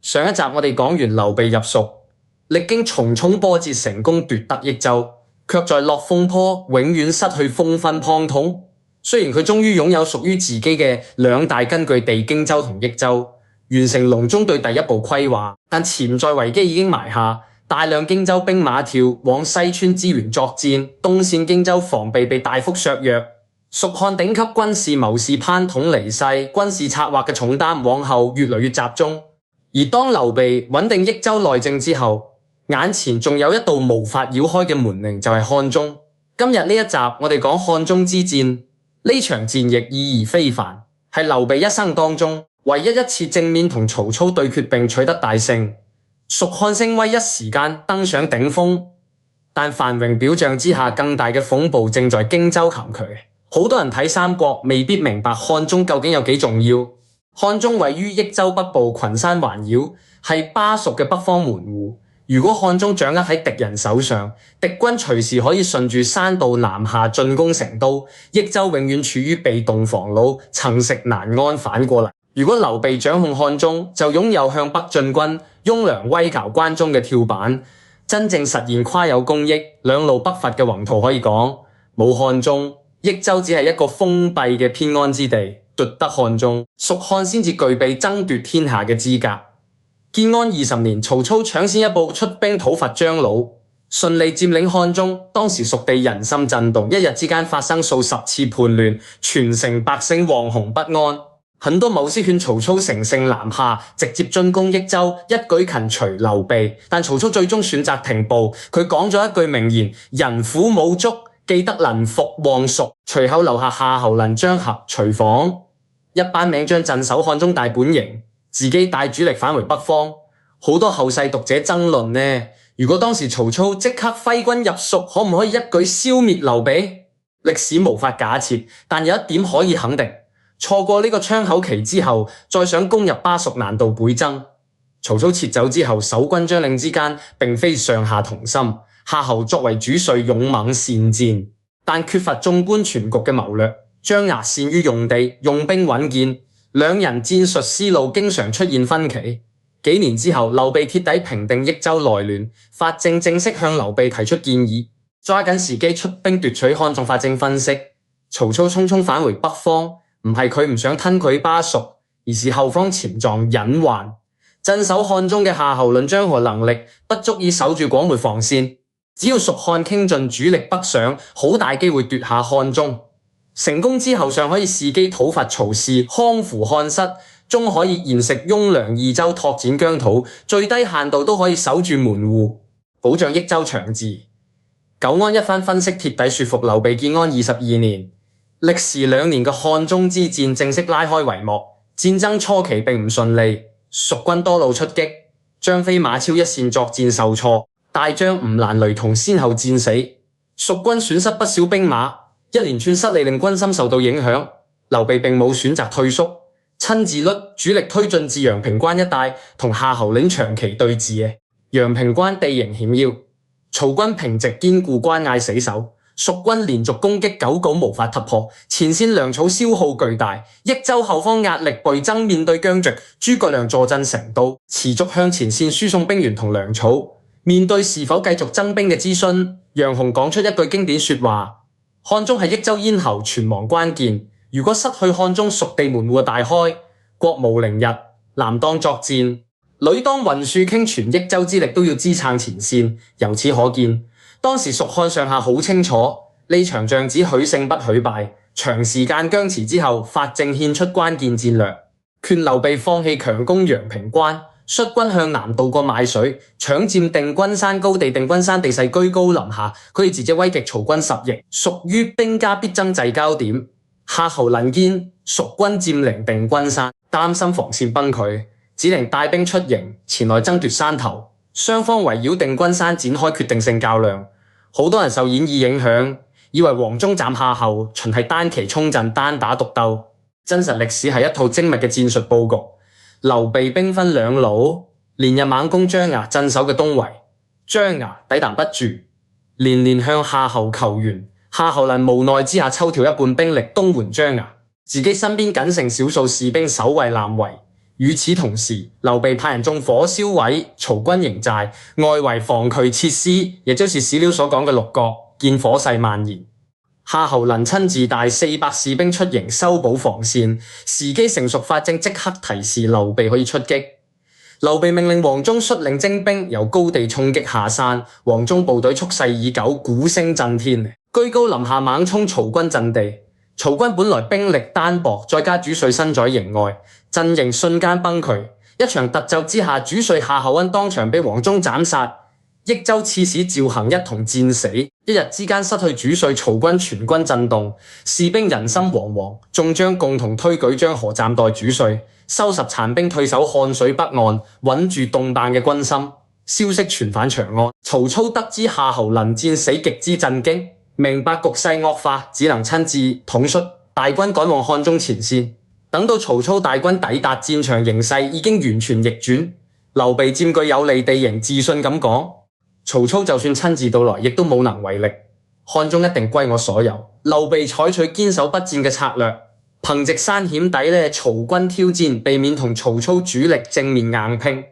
上一集我哋講完劉備入蜀，歷經重重波折成功奪得益州，卻在落風坡永遠失去風分龐統。雖然佢終於擁有屬於自己嘅兩大根據地荊州同益州，完成隆中對第一步規劃，但潛在危機已經埋下。大量荊州兵馬調往西川支援作戰，東線荊州防備被大幅削弱。蜀漢頂級軍事謀士潘統離世，軍事策劃嘅重擔往後越來越集中。而當劉備穩定益州內政之後，眼前仲有一道無法繞開嘅門鈴，就係漢中。今日呢一集我哋講漢中之戰，呢場戰役意義非凡，係劉備一生當中唯一一次正面同曹操對決並取得大勝。蜀漢聲威一時間登上頂峰，但繁榮表象之下，更大嘅風暴正在荊州含佢。好多人睇三國未必明白漢中究竟有幾重要。漢中位於益州北部，群山環繞，係巴蜀嘅北方門戶。如果漢中掌握喺敵人手上，敵軍隨時可以順住山道南下進攻成都，益州永遠處於被動防禦，曾食難安。反過來，如果劉備掌控漢中，就擁有向北進軍、雍涼威脅關中嘅跳板，真正實現跨有公益、兩路北伐嘅宏圖。可以講，冇漢中，益州只係一個封閉嘅偏安之地。奪得漢中，蜀漢先至具備爭奪天下嘅資格。建安20年，曹操搶先一步出兵討伐張魯，順利佔領漢中。當時蜀地人心震動，一日之間發生數十次叛亂，全城百姓惶恐不安。很多謀士勸曹操乘勝南下，直接進攻益州，一舉擒除劉備。但曹操最終選擇停步，佢講咗一句名言：人苦冇足，記得能復旺蜀。隨後留下夏侯麟、張合、徐晃一班名將鎮守漢中大本營，自己帶主力返回北方。好多後世讀者爭論呢，如果當時曹操即刻揮軍入蜀，可唔可以一舉消滅劉備？歷史無法假設，但有一點可以肯定，錯過呢個窗口期之後，再想攻入巴蜀難度倍增。曹操撤走之後，守軍將領之間並非上下同心，夏侯作為主帥勇猛善戰，但缺乏縱觀全局嘅謀略。張郃善於用地，用兵穩健，兩人戰術思路經常出現分歧。幾年之後，劉備徹底平定益州內亂，法正正式向劉備提出建議，抓緊時機出兵奪取漢中。法正分析，曹操匆匆返回北方，唔係佢唔想吞併巴蜀，而是後方潛藏隱患。鎮守漢中嘅夏侯麟、張合能力不足以守住廣門防線，只要蜀漢傾盡主力北上，好大機會奪下漢中。成功之後，尚可以伺機討伐曹氏，康扶漢室，終可以延食雍涼二州，拓展疆土，最低限度都可以守住門戶，保障益州長治。久安一番分析，徹底說服劉備。建安22年，歷時2年嘅漢中之戰正式拉開帷幕。戰爭初期並唔順利，蜀軍多路出擊，張飛、馬超一線作戰受挫，大將吳蘭、雷同先後戰死，蜀軍損失不少兵馬。一連串失利令軍心受到影響，劉備並冇選擇退縮，親自率主力推進至陽平關一帶，同夏侯領長期對峙。陽平關地形險要，曹軍平直堅固關隘死守，蜀軍連續攻擊久久無法突破，前線糧草消耗巨大，益州後方壓力倍增。面對僵局，諸葛亮坐鎮成都，持續向前線輸送兵員同糧草。面對是否繼續增兵嘅諮詢，楊雄講出一句經典說話：漢中係益州咽喉存亡關鍵，如果失去漢中，蜀地門戶大開，國無寧日，難當作戰。屢當雲樹傾全益州之力都要支撐前線，由此可見，當時蜀漢上下好清楚呢場仗只許勝不許敗。長時間僵持之後，法正獻出關鍵戰略，勸劉備放棄強攻陽平關，率軍向南渡過買水，搶佔定軍山高地。定軍山地勢居高臨下，佢哋自己威擊曹軍10營，屬於兵家必爭制高點。夏侯麟見蜀軍佔領定軍山，擔心防線崩潰，只能帶兵出營前來爭奪山頭。雙方圍繞定軍山展開決定性較量。好多人受演義影響，以為黃忠斬夏侯純係單騎衝陣、單打獨鬥。真實歷史係一套精密嘅戰術佈局。劉備兵分兩路，連日猛攻張郃鎮守嘅東圍，張郃抵擋不住，連連向夏侯求援。夏侯麟無奈之下抽調一半兵力東援張郃，自己身邊僅剩少數士兵守衛南圍。與此同時，劉備派人縱火燒毀曹軍營寨，外圍防渠設施，也就是史料所講嘅六角，見火勢蔓延。夏侯能親自帶400士兵出營修補防線，時機成熟法正即刻提示劉備可以出擊。劉備命令黃忠率領精兵由高地衝擊下山，黃忠部隊蓄勢已久，鼓聲震天，居高臨下猛衝曹軍陣地。曹軍本來兵力單薄，再加主帥身在營外，陣營瞬間崩潰。一場突襲之下，主帥夏侯恩當場被黃忠斬殺。益州刺史趙恒一同戰死，一日之間失去主帥，曹軍全軍震動，士兵人心惶惶。眾將共同推舉張合暫代主帥，收拾殘兵退守漢水北岸，穩住動盪嘅軍心。消息傳返長安，曹操得知夏侯能戰死，極之震驚，明白局勢惡化，只能親自統率大軍趕往漢中前線。等到曹操大軍抵達戰場，形勢已經完全逆轉。劉備佔據有利地形，自信咁講：曹操就算親自到來，亦都冇能為力。漢中一定歸我所有。劉備採取堅守不戰嘅策略，憑藉山險底曹軍挑戰，避免同曹操主力正面硬拼。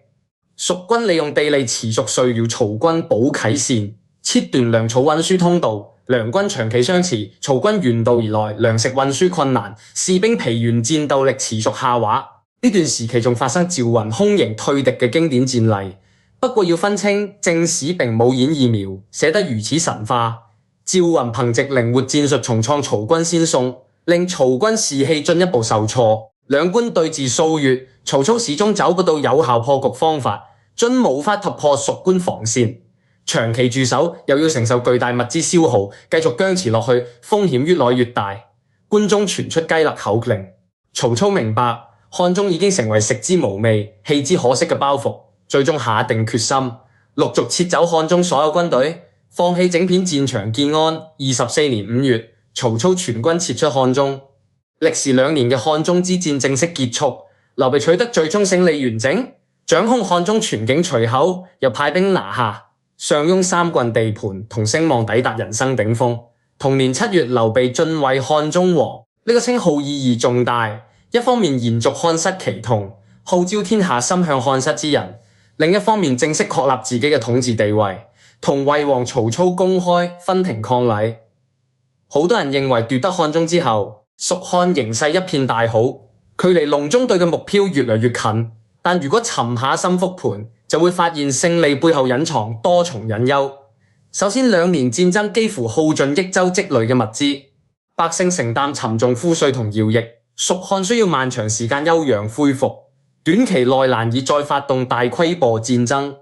蜀軍利用地利持續碎擾曹軍補給線，切斷糧草運輸通道。兩軍長期相持，曹軍沿道而來，糧食運輸困難，士兵疲軟，戰鬥力持續下滑。呢段時期仲發生趙雲空營退敵嘅經典戰例。不過要分清，正史並冇演義描寫得如此神化。趙雲憑藉靈活戰術重創曹軍先鋒，令曹軍士氣進一步受挫。兩軍對峙數月，曹操始終找不到有效破局方法，均無法突破蜀軍防線。長期駐守又要承受巨大物資消耗，繼續僵持落去，風險越來越大。關中傳出雞肋口令，曹操明白漢中已經成為食之無味、棄之可惜嘅包袱，最終下定決心，陸續撤走漢中所有軍隊，放棄整片戰場。建安24年5月，曹操全軍撤出漢中，歷時2年嘅漢中之戰正式結束。劉備取得最終勝利完整，掌控漢中全境，隨後又派兵拿下上庸3郡地盤，同聲望抵達人生頂峰。同年7月，劉備晉位漢中王，呢個稱號意義重大。一方面延續漢室奇統，號召天下心向漢室之人；另一方面正式確立自己嘅統治地位，同魏王曹操公開分庭抗禮。好多人認為奪得漢中之後，蜀漢形勢一片大好，距離隆中對嘅目標越來越近。但如果沉下心復盤，就會發現勝利背後隱藏多重隱憂。首先，2年戰爭幾乎耗盡益州積累嘅物資，百姓承擔沉重賦稅同徭役，蜀漢需要漫長時間休養恢復，短期內難以再發動大規模戰爭。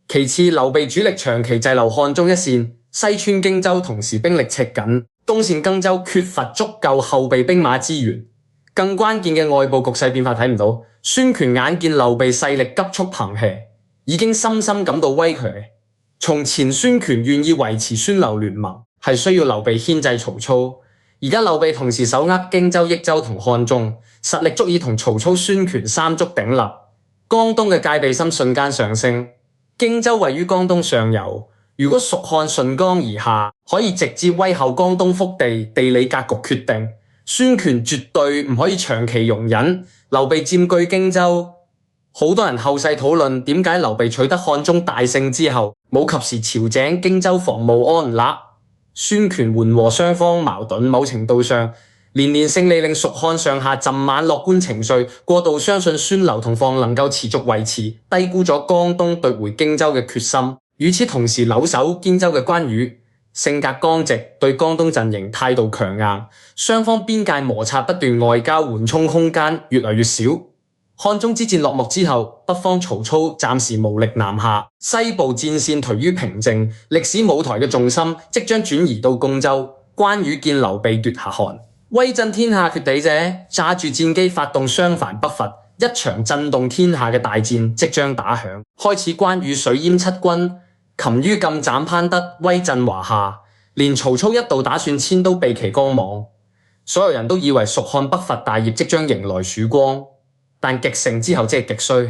其次，劉備主力長期滯留漢中一線，西川荊州同時兵力吃緊，東線荊州缺乏足夠後備兵馬資源。更關鍵嘅外部局勢變化睇唔到，孫權眼見劉備勢力急速膨起，已經深深感到威脅。從前孫權願意維持孫劉聯盟，係需要劉備牽制曹操。而家劉備同時手握荊州、益州同漢中，實力足以同曹操、孫權三足鼎立。江東嘅戒備心瞬間上升。荊州位於江東上游，如果蜀漢順江而下，可以直接威嚇江東腹地，地理格局決定。孫權絕對唔可以長期容忍劉備佔據荊州。好多人後世討論點解劉備取得漢中大勝之後，冇及時調整荊州防務安立。孫權緩和雙方矛盾，某程度上連年勝利令蜀漢上下浸滿樂觀情緒，過度相信孫劉同方能夠持續維持，低估咗江東奪回荊州嘅決心。與此同時，留守荊州嘅關羽性格剛直，對江東陣營態度強硬，雙方邊界摩擦不斷，外交緩衝空間越來越少。漢中之戰落幕之後，北方曹操暫時無力南下，西部戰線頹於平靜，歷史舞台嘅重心即將轉移到貢州。關羽見劉備奪下漢，威震天下絕地者，揸住戰機發動襄樊北伐，一場震動天下嘅大戰即將打響。開始，關羽水淹七軍，擒於禁斬攀德，威震華夏，連曹操一度打算遷都避其光芒。所有人都以為蜀漢北伐大業即將迎來曙光。但極盛之後即係極衰，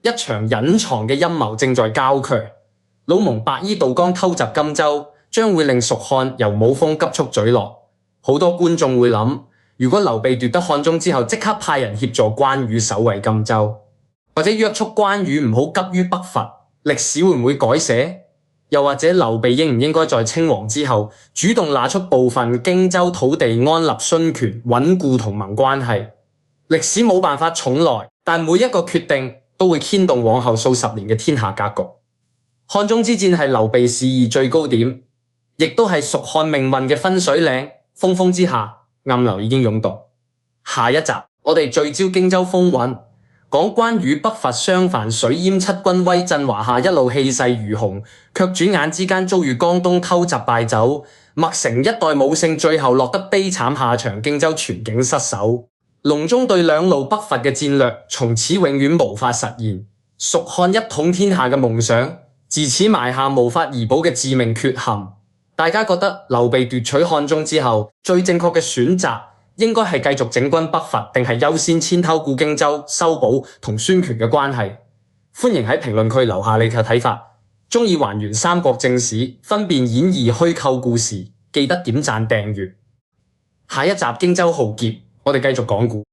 一場隱藏嘅陰謀正在交卻。老蒙白衣渡江偷襲荊州，將會令蜀漢由武豐急速墜落。好多觀眾會諗，如果劉備奪得漢中之後，即刻派人協助關羽守衛荊州，或者約束關羽唔好急於北伐，歷史會唔會改寫？又或者劉備應唔應該在稱王之後主動拿出部分荊州土地安立孫權，穩固同盟關係？歷史冇辦法重來，但每一個決定都會牽動往後數十年嘅天下格局。漢中之戰係劉備事業最高點，亦都係蜀漢命運嘅分水嶺。風風之下，暗流已經湧動。下一集我哋聚焦荊州風雲，講關羽北伐襄樊，水淹七軍，威震華夏，一路氣勢如虹，卻轉眼之間遭遇江東偷襲敗走，麥城一代武聖最後落得悲慘下場，荊州全境失守。隆中對兩路北伐嘅戰略從此永遠無法實現，蜀漢一統天下嘅夢想自此埋下無法彌補嘅致命缺陷。大家覺得劉備奪取漢中之後，最正確嘅選擇應該係繼續整軍北伐，定係優先遷偷顧荊州，修補同孫權嘅關係？歡迎喺評論區留下你嘅睇法。鍾意還原三國正史，分辨演義虛構故事，記得點讚訂閱。下一集荊州浩劫，我哋繼續講故。